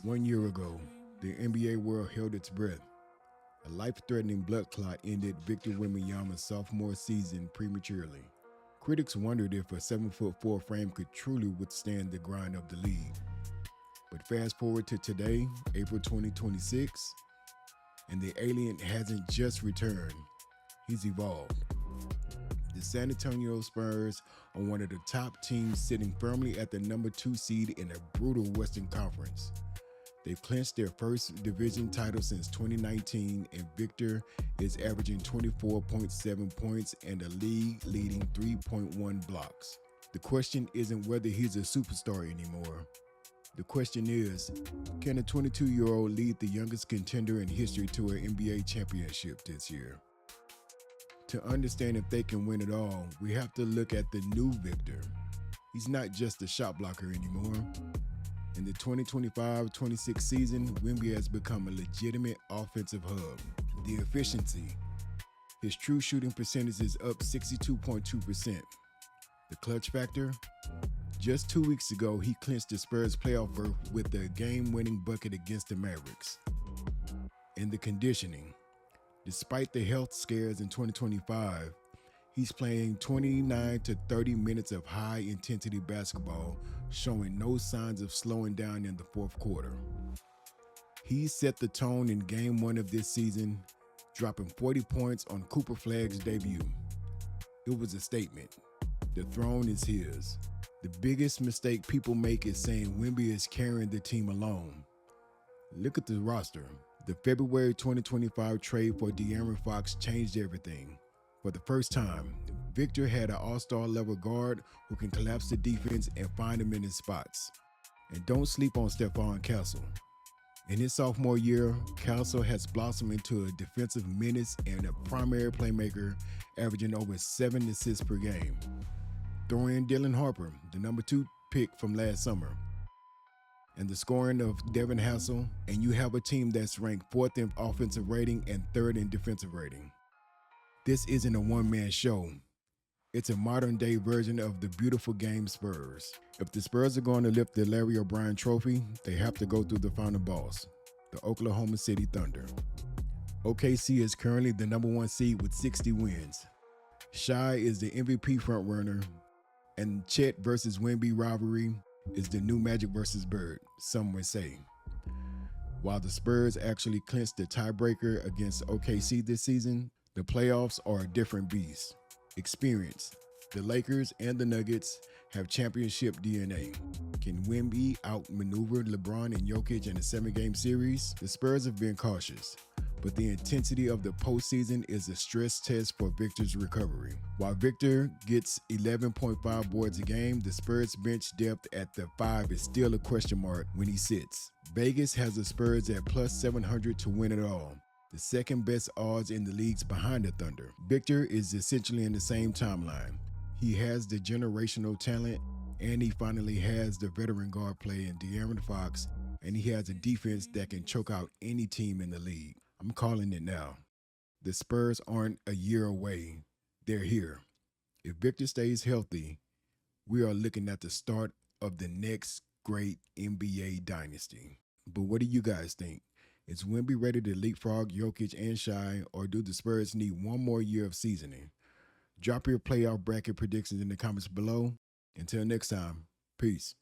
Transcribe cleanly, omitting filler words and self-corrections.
1 year ago, the NBA world held its breath. A life-threatening blood clot ended Victor Wembanyama's sophomore season prematurely. Critics wondered if a 7'4" frame could truly withstand the grind of the league. But fast forward to today, April 2026, and the alien hasn't just returned, he's evolved. The San Antonio Spurs are one of the top teams, sitting firmly at the number 2 seed in a brutal Western Conference. They've clinched their first division title since 2019, and Victor is averaging 24.7 points and a league-leading 3.1 blocks. The question isn't whether he's a superstar anymore. The question is, can a 22-year-old lead the youngest contender in history to an NBA championship this year? To understand if they can win it all, we have to look at the new Victor. He's not just a shot blocker anymore. In the 2025-26 season, Wemby has become a legitimate offensive hub. The efficiency. His true shooting percentage is up 62.2%. The clutch factor. Just 2 weeks ago, he clinched the Spurs playoff berth with the game-winning bucket against the Mavericks. And the conditioning. Despite the health scares in 2025, he's playing 29 to 30 minutes of high-intensity basketball, showing no signs of slowing down in the fourth quarter. He set the tone in Game 1 of this season, dropping 40 points on Cooper Flagg's debut. It was a statement. The throne is his. The biggest mistake people make is saying Wemby is carrying the team alone. Look at the roster. The February 2025 trade for De'Aaron Fox changed everything. For the first time, Victor had an all-star level guard who can collapse the defense and find him in his spots. And don't sleep on Stephon Castle. In his sophomore year, Castle has blossomed into a defensive menace and a primary playmaker, averaging over 7 assists per game. Throw in Dylan Harper, the number 2 pick from last summer, and the scoring of Devin Hassel, and you have a team that's ranked 4th in offensive rating and 3rd in defensive rating. This isn't a one-man show. It's a modern-day version of the beautiful game Spurs. If the Spurs are going to lift the Larry O'Brien trophy, they have to go through the final boss, the Oklahoma City Thunder. OKC is currently the number 1 seed with 60 wins. Shai is the MVP frontrunner, and Chet versus Wemby rivalry is the new Magic versus Bird, some would say. While the Spurs actually clinched the tiebreaker against OKC this season, the playoffs are a different beast. Experience. The Lakers and the Nuggets have championship DNA. Can Wemby outmaneuver LeBron and Jokic in a 7-game series? The Spurs have been cautious, but the intensity of the postseason is a stress test for Victor's recovery. While Victor gets 11.5 boards a game, the Spurs bench depth at the 5 is still a question mark when he sits. Vegas has the Spurs at plus 700 to win it all, the second best odds in the leagues behind the Thunder. Victor is essentially in the same timeline. He has the generational talent, and he finally has the veteran guard play in De'Aaron Fox, and he has a defense that can choke out any team in the league. I'm calling it now. The Spurs aren't a year away. They're here. If Victor stays healthy, we are looking at the start of the next great NBA dynasty. But what do you guys think? Is Wemby ready to leapfrog Jokic and Shai, or do the Spurs need one more year of seasoning? Drop your playoff bracket predictions in the comments below. Until next time, peace.